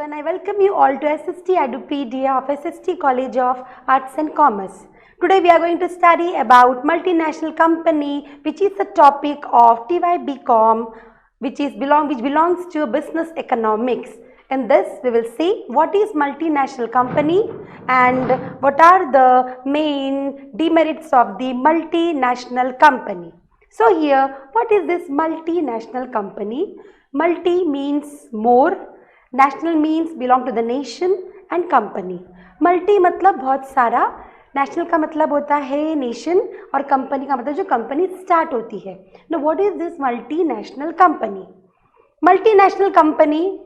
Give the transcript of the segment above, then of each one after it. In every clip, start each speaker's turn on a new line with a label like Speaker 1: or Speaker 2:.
Speaker 1: everyone. I welcome you all to SST Edupedia of SST College of Arts and Commerce. Today we are going to study about multinational company, which is the topic of TYBCom, which belongs to business economics. In this, we will see what is multinational company and what are the main demerits of the multinational company. So here, what is this multinational company? Multi means more, national means belong to the nation and company. Multi मतलब बहुत सारा, national का मतलब होता है nation और company का मतलब जो company start होती है. Now what is this multinational company? Multinational company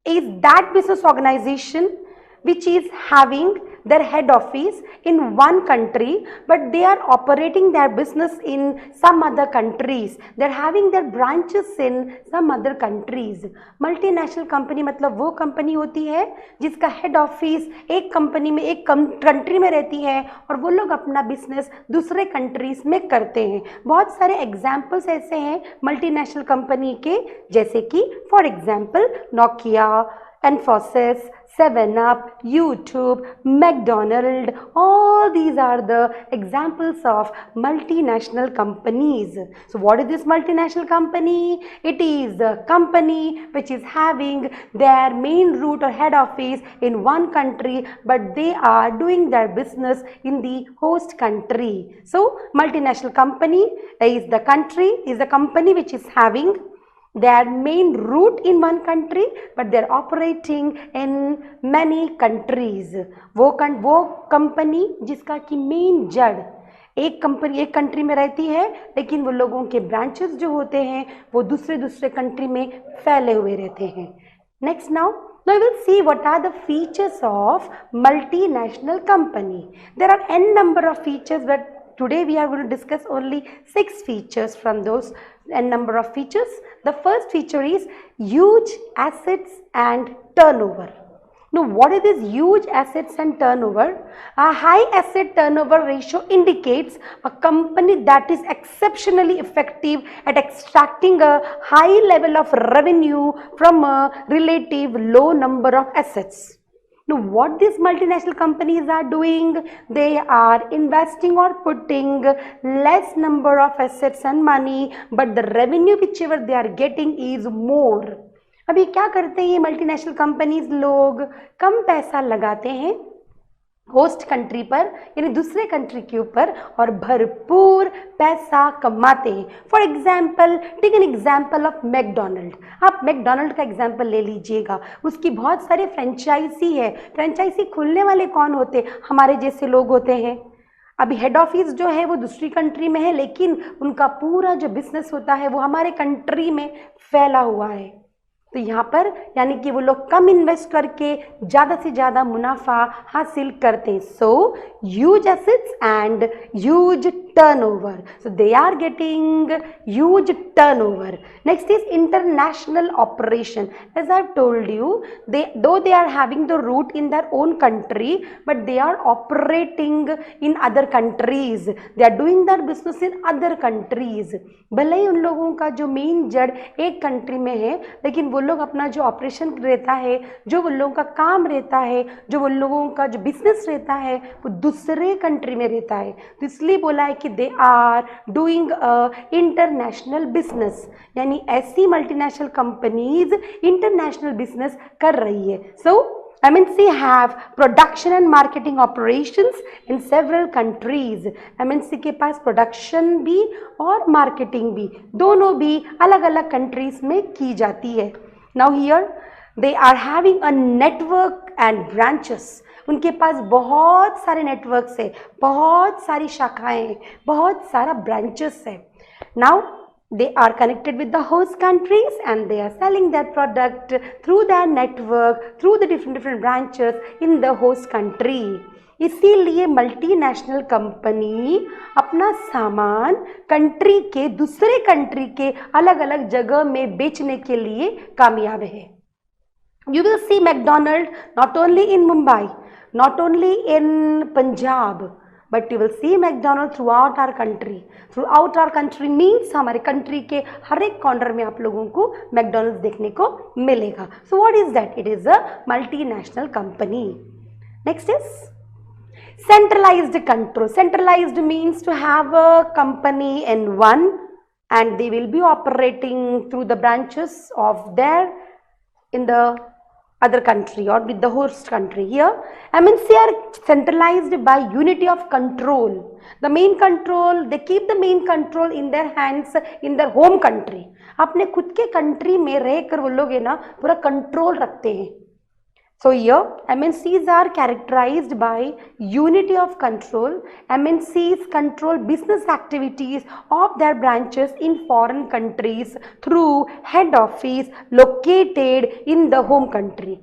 Speaker 1: is that business organization which is having their head office in one country, but they are operating their business in some other countries. They are having their branches in some other countries. Multinational company मतलब वो company होती है जिसका head office एक company में, एक country में रहती है और वो लोग अपना बिजनेस दूसरे कंट्रीज में करते हैं. बहुत सारे एग्जाम्पल्स ऐसे हैं मल्टीनेशनल कंपनी के, जैसे कि for example Nokia, Infosys, 7up, YouTube, McDonald, all these are the examples of multinational companies. So what is this multinational company? It is a company which is having their main root or head office in one country, but they are doing their business in the host country. So multinational company is the company which is having their main root in one country, but they are operating in many countries. वो company जिसका कि main जड़ एक country में रहती है, लेकिन वो लोगों के ब्रांचेस जो होते हैं वो दूसरे कंट्री में फैले हुए रहते हैं. Next now we will see what are the features of multinational company. There are n number of features, but today we are going to discuss only 6 features from those n number of features. The first feature is huge assets and turnover. Now, what is this huge assets and turnover? A high asset turnover ratio indicates a company that is exceptionally effective at extracting a high level of revenue from a relative low number of assets. Now, what these multinational companies are doing? They are investing or putting less number of assets and money, but the revenue whichever they are getting is more. अभी क्या करते हैं ये multinational companies? लोग कम पैसा लगाते हैं host country पर, यानी दूसरे कंट्री के ऊपर, और भरपूर पैसा कमाते हैं. For example, take an example of McDonald. आप मैकडोनल्ड का एग्जाम्पल ले लीजिएगा. उसकी बहुत सारे फ्रेंचाइजी है. फ्रेंचाइजी खुलने वाले कौन होते? हमारे जैसे लोग होते हैं. अभी हेड ऑफिस जो है वो दूसरी कंट्री में है, लेकिन उनका पूरा जो बिजनेस होता है वो हमारे कंट्री में फैला हुआ है. तो यहाँ पर यानी कि वो लोग कम इन्वेस्ट करके ज़्यादा से ज़्यादा मुनाफा हासिल करते हैं. So huge assets and huge turnover. So they are getting huge turnover. Next is international operation. As I've told you, though they are having the root in their own country, but they are operating in other countries. They are doing their business in other countries. भले ही उन लोगों का जो main जड़ एक country में है, लेकिन वो लोग अपना जो ऑपरेशन रहता है, जो वो लोगों का काम रहता है, जो वो लोगों का जो बिजनेस रहता है, वो दूसरे कंट्री में रहता है. तो इसलिए बोला है कि they are doing international business, यानी ऐसी मल्टीनेशनल कंपनीज इंटरनेशनल बिजनेस कर रही है. So MNC have production and marketing operations in several countries. MNC के पास प्रोडक्शन भी और मार्केटिंग भी, दोनों भी अलग अलग कंट्रीज में की जाती है. Now here they are having a network and branches. उनके पास बहुत सारे नेटवर्क्स है, बहुत सारी शाखाएं हैं, बहुत सारा ब्रांचेस है. Now they are connected with the host countries and they are selling their product through their network, through the different branches in the host country. इसीलिए मल्टीनेशनल कंपनी अपना सामान कंट्री के दूसरे कंट्री के अलग अलग जगह में बेचने के लिए कामयाब है. You will see McDonald not only in Mumbai, not only in Punjab, but you will see McDonald throughout our country. Throughout our country means हमारे कंट्री के हर एक कॉर्नर में आप लोगों को मैकडोनल्ड्स देखने को मिलेगा. So what is that? It is a multinational company. Next is centralized control. Centralized means to have a company in one and they will be operating through the branches of their in the other country or with the host country. Here MNC are centralized by unity of control. The main control, they keep the main control in their hands in their home country. अपने खुद के country में रहकर वो लोग है ना पूरा कंट्रोल रखते हैं. So here MNCs are characterized by unity of control. MNCs control business activities of their branches in foreign countries through head office located in the home country.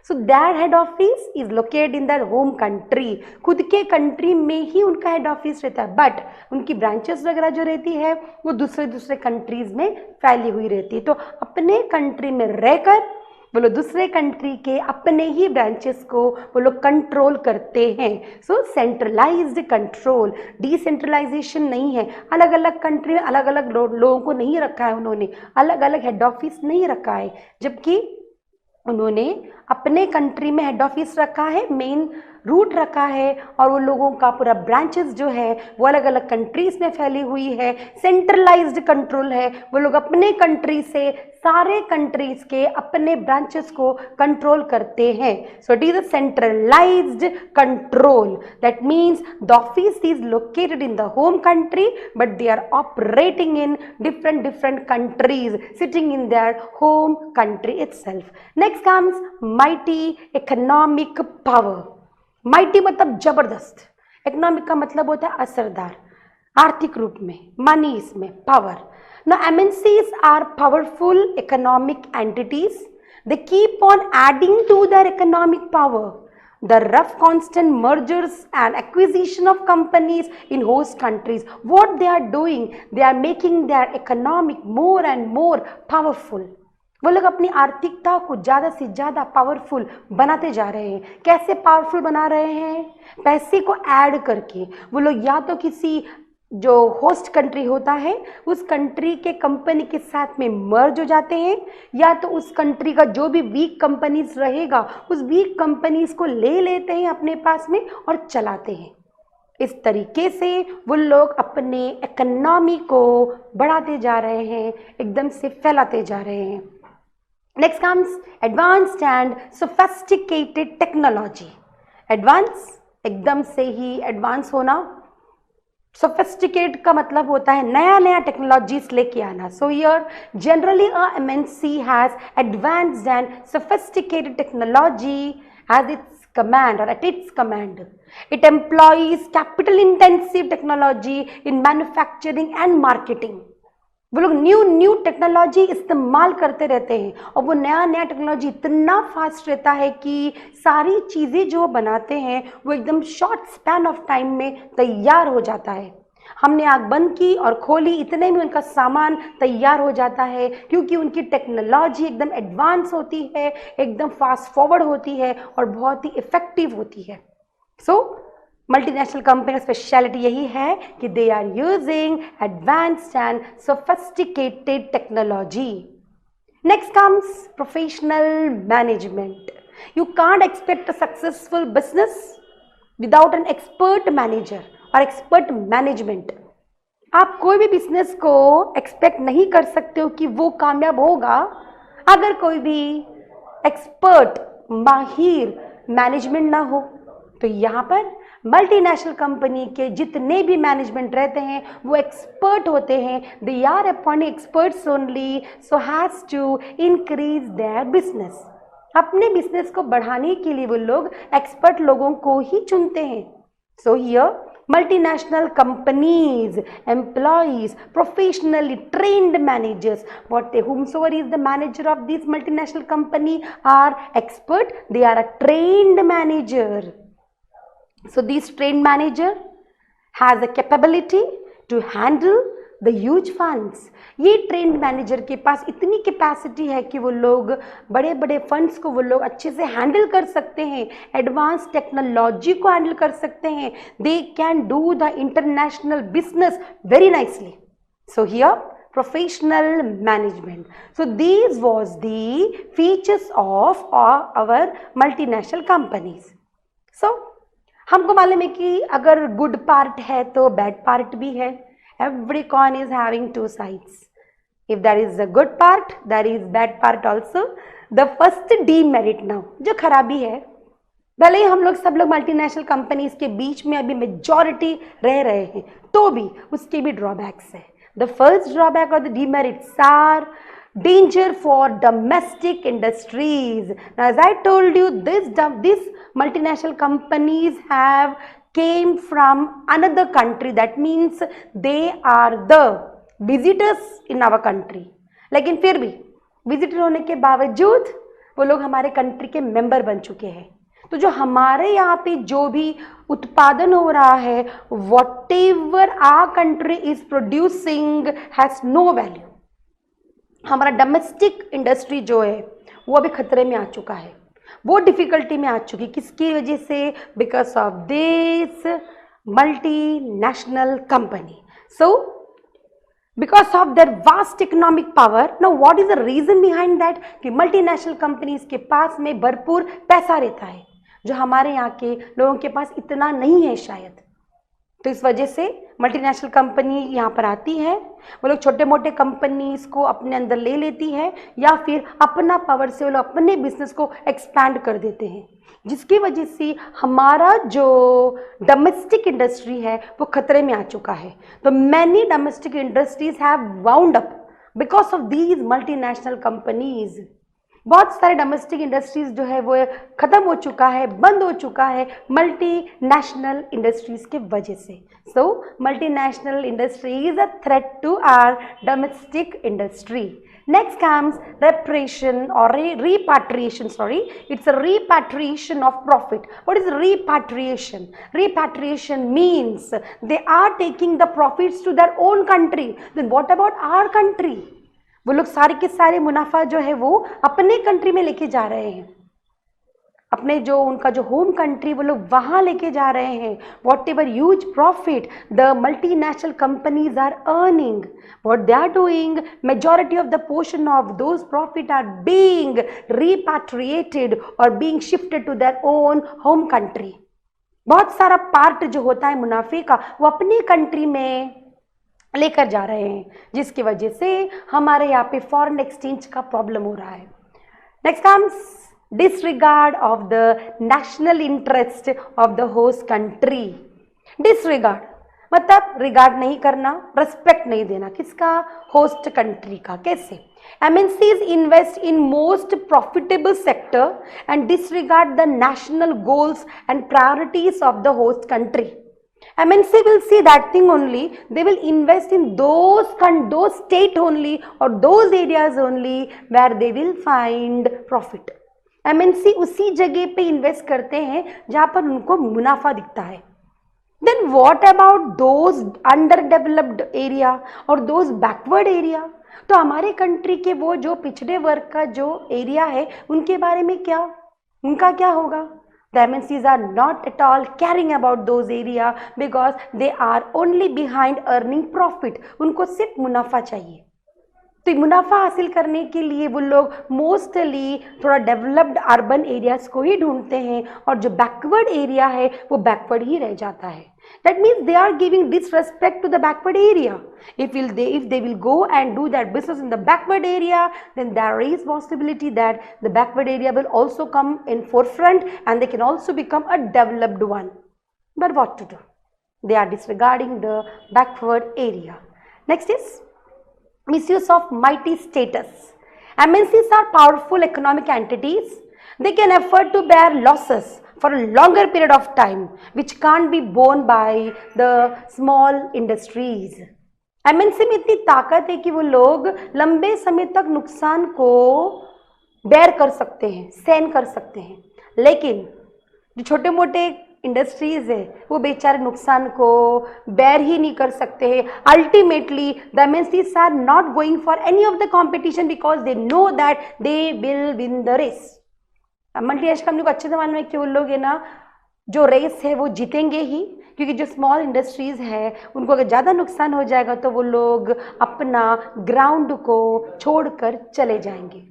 Speaker 1: So their head office is located in their home country. खुद के country में ही उनका head office रहता है, but उनकी branches वगैरह जो रहती है वो दूसरे कंट्रीज में फैली हुई रहती है. तो अपने कंट्री में रहकर वो लोग दूसरे कंट्री के अपने ही ब्रांचेस को वो लोग कंट्रोल करते हैं. सो सेंट्रलाइज्ड कंट्रोल. डिसेंट्रलाइजेशन नहीं है. अलग अलग कंट्री में अलग अलग लोगों को नहीं रखा है उन्होंने, अलग अलग हेड ऑफिस नहीं रखा है, जबकि उन्होंने अपने कंट्री में हेड ऑफिस रखा है, मेन रूट रखा है, और वो लोगों का पूरा ब्रांचेस जो है वो अलग अलग कंट्रीज में फैली हुई है. सेंट्रलाइज्ड कंट्रोल है. वो लोग अपने कंट्री से सारे कंट्रीज के अपने ब्रांचेस को कंट्रोल करते हैं. So it is a centralised control. That means the office is located in the home country but they are operating in different countries sitting in their home country itself. Next comes mighty economic power. Mighty मतलब जबरदस्त. Economic का मतलब होता है असरदार, आर्थिक रूप में, मनी इसमें, power. Now MNCs are powerful economic entities. They keep on adding to their economic power. The rough constant mergers and acquisition of companies in host countries. What they are doing, they are making their economic more and more powerful. वो लोग अपनी आर्थिकता को ज़्यादा से ज़्यादा powerful बनाते जा रहे हैं. कैसे पावरफुल बना रहे हैं? पैसे को ऐड करके. वो लोग या तो किसी जो होस्ट कंट्री होता है उस कंट्री के कंपनी के साथ में मर्ज हो जाते हैं, या तो उस कंट्री का जो भी वीक कंपनीज रहेगा उस वीक कंपनीज को ले लेते हैं अपने पास में और चलाते हैं. इस तरीके से वो लोग अपने इकोनॉमी को बढ़ाते जा रहे हैं, एकदम से फैलाते जा रहे हैं. Next comes advanced and sophisticated technology. Advance एकदम से ही एडवांस होना. Sophisticated का मतलब होता है नया नया टेक्नोलॉजीज लेके आना. So here generally a MNC has advanced and sophisticated technology as its command or at its command. It employs capital intensive technology in manufacturing and marketing. वो लोग न्यू टेक्नोलॉजी इस्तेमाल करते रहते हैं और वो नया टेक्नोलॉजी इतना फास्ट रहता है कि सारी चीज़ें जो बनाते हैं वो एकदम शॉर्ट स्पैन ऑफ टाइम में तैयार हो जाता है. हमने आग बंद की और खोली, इतने में उनका सामान तैयार हो जाता है, क्योंकि उनकी टेक्नोलॉजी एकदम एडवांस होती है, एकदम फास्ट फॉरवर्ड होती है और बहुत ही इफेक्टिव होती है. सो मल्टीनेशनल कंपनी का स्पेशलिटी यही है कि they are using advanced and sophisticated technology. Next comes professional management. You can't expect a successful business without an expert manager और एक्सपर्ट मैनेजमेंट. आप कोई भी बिजनेस को एक्सपेक्ट नहीं कर सकते हो कि वो कामयाब होगा अगर कोई भी एक्सपर्ट माहिर मैनेजमेंट ना हो. तो यहाँ पर मल्टीनेशनल कंपनी के जितने भी मैनेजमेंट रहते हैं वो एक्सपर्ट होते हैं. They are appointing experts only so has to increase their business. अपने बिजनेस को बढ़ाने के लिए वो लोग एक्सपर्ट लोगों को ही चुनते हैं. So here multinational companies employs professionally trained managers. Whomsoever is the manager of this multinational company are expert. They are a trained manager. So this trained manager has a capability to handle the huge funds. ये trend manager के पास इतनी capacity है कि वो लोग बड़े बड़े funds को वो लोग अच्छे से हैंडल कर सकते हैं, एडवांस टेक्नोलॉजी को हैंडल कर सकते हैं, they can do the international business very nicely. So here professional management. So these was the features of our multinational companies. So हमको मालूम है कि अगर गुड पार्ट है तो बैड पार्ट भी है. Every coin is having two sides. If there is a good part, there is bad part also. The first demerit now, जो खराबी है, भले ही हम लोग सब लोग मल्टीनेशनल कंपनीज के बीच में अभी मेजॉरिटी रह रहे हैं, तो भी उसके भी ड्रॉबैक्स है. The first drawback or the demerits are danger for domestic industries. Now, as I told you, this multinational companies have came from another country. That means they are the visitors in our country. लेकिन फिर भी visitor होने के बावजूद वो लोग हमारे country के मेंबर बन चुके हैं. तो जो हमारे यहाँ पे जो भी उत्पादन हो रहा है, whatever our country is producing has no value. हमारा डोमेस्टिक इंडस्ट्री जो है वो अभी खतरे में आ चुका है, वो डिफिकल्टी में आ चुकी. किसकी वजह से? Because of this multinational company. So because of their vast economic power. Now what is the reason behind that? कि मल्टीनेशनल कंपनीज के पास में भरपूर पैसा रहता है, जो हमारे यहाँ के लोगों के पास इतना नहीं है शायद. तो इस वजह से मल्टीनेशनल कंपनी यहाँ पर आती है, वो लोग छोटे मोटे कंपनीज को अपने अंदर ले लेती है, या फिर अपना पावर से वो लोग अपने बिजनेस को एक्सपैंड कर देते हैं, जिसकी वजह से हमारा जो डोमेस्टिक इंडस्ट्री है वो खतरे में आ चुका है. तो many domestic industries have wound up because of these multinational companies. बहुत सारे डोमेस्टिक इंडस्ट्रीज जो है वो ख़त्म हो चुका है, बंद हो चुका है मल्टीनेशनल इंडस्ट्रीज के वजह से. So multinational industry is a threat to our domestic industry. Next comes repatriation or repatriation. Sorry, it's a repatriation of profit. What is repatriation? Repatriation means they are taking the profits to their own country. Then what about our country? वो लोग सारे के सारे मुनाफा जो है वो अपने कंट्री में लेके जा रहे हैं, अपने जो उनका जो होम कंट्री वो लोग वहाँ लेके जा रहे हैं. Whatever huge profit the multinational companies are earning, what they are doing, majority of the portion of those profit are being repatriated or being shifted to their own home country. बहुत सारा part जो होता है मुनाफे का वो अपनी country में लेकर जा रहे हैं, जिसकी वजह से हमारे यहाँ पे फॉरेन एक्सचेंज का प्रॉब्लम हो रहा है. Next comes disregard of the national interest of the host country. Disregard मतलब रिगार्ड नहीं करना, रेस्पेक्ट नहीं देना. किसका? होस्ट कंट्री का. कैसे? MNCs invest in most profitable sector and disregard the national goals and priorities of the host country. MNC will see that thing only. They will invest in those state only or those areas only where they will find profit. MNC उसी जगह पे invest करते हैं जहाँ पर उनको मुनाफा दिखता है. Then what about those underdeveloped area or those backward area? तो हमारे कंट्री के वो जो पिछड़े वर्ग का जो एरिया है उनके बारे में क्या, उनका क्या होगा? The MNCs are not at all caring about those area because they are only behind earning profit. उनको सिर्फ मुनाफा चाहिए. तो मुनाफा हासिल करने के लिए वो लोग मोस्टली थोड़ा डेवलप्ड अर्बन एरियाज को ही ढूंढते हैं, और जो बैकवर्ड एरिया है वो बैकवर्ड ही रह जाता है. That means they are giving disrespect to the backward area. If they will go and do that business in the backward area, then there is possibility that the backward area will also come in forefront and they can also become a developed one. But what to do? They are disregarding the backward area. Next is misuse of mighty status. MNCs are powerful economic entities. They can afford to bear losses for a longer period of time which can't be borne by the small industries. MNC में इतनी ताकत है कि वो लोग लंबे समय तक नुकसान को बेयर कर सकते हैं, सहन कर सकते हैं, लेकिन जो छोटे मोटे इंडस्ट्रीज है वो बेचारे नुकसान को बेयर ही नहीं कर सकते हैं. Ultimately the MNCs are not going for any of the competition because they know that they will win the race. Multinational company को अच्छे से मालूम है कि वो लोग है ना जो रेस है वो जीतेंगे ही, क्योंकि जो स्मॉल इंडस्ट्रीज है उनको अगर ज़्यादा नुकसान हो जाएगा तो वो लोग अपना ग्राउंड को छोड़कर चले जाएंगे.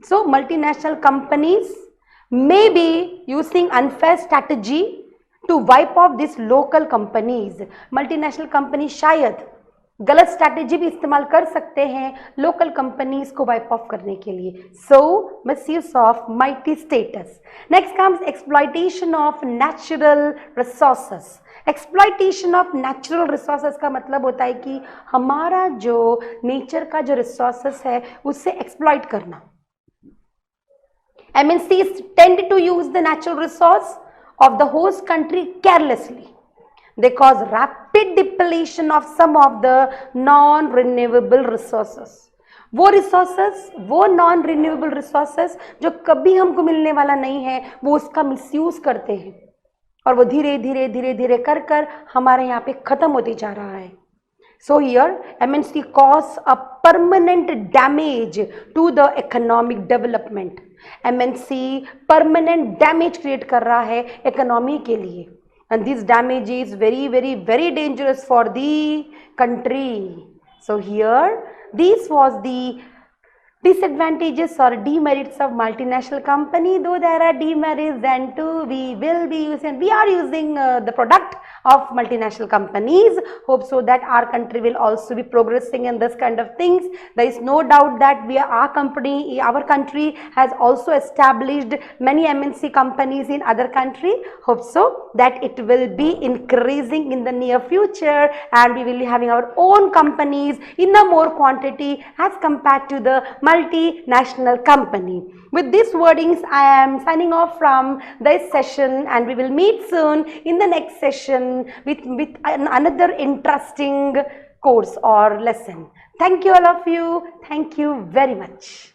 Speaker 1: So multinational companies may be using unfair strategy to wipe off these local companies. Multinational company शायद गलत स्ट्रैटेजी भी इस्तेमाल कर सकते हैं लोकल कंपनीज को वाइप ऑफ करने के लिए. So misuse of mighty status. Next comes exploitation of natural resources. Exploitation of natural resources का मतलब होता है कि हमारा जो नेचर का जो रिसोर्सेस है उससे एक्सप्लॉइट करना. MNCs tend to use the natural resource of the host country carelessly. They cause rapid depletion of some of the non-renewable resources. वो resources, वो non-renewable resources जो कभी हमको मिलने वाला नहीं है, वो उसका misuse करते हैं और वो धीरे धीरे धीरे धीरे कर कर हमारे यहाँ पे खत्म होते जा रहा है. So here MNC cause a permanent damage to the economic development. MNC permanent damage create कर रहा है economy के लिए, and this damage is very very very dangerous for the country. So here this was the disadvantages or demerits of multinational company. Though there are demerits, then too we are using the product of multinational companies. Hope so that our country will also be progressing in this kind of things. There is no doubt that our country has also established many MNC companies in other country. Hope so that it will be increasing in the near future and we will be having our own companies in a more quantity as compared to the multinational company. With these wordings, I am signing off from this session and we will meet soon in the next session with another interesting course or lesson. Thank you all of you. Thank you very much.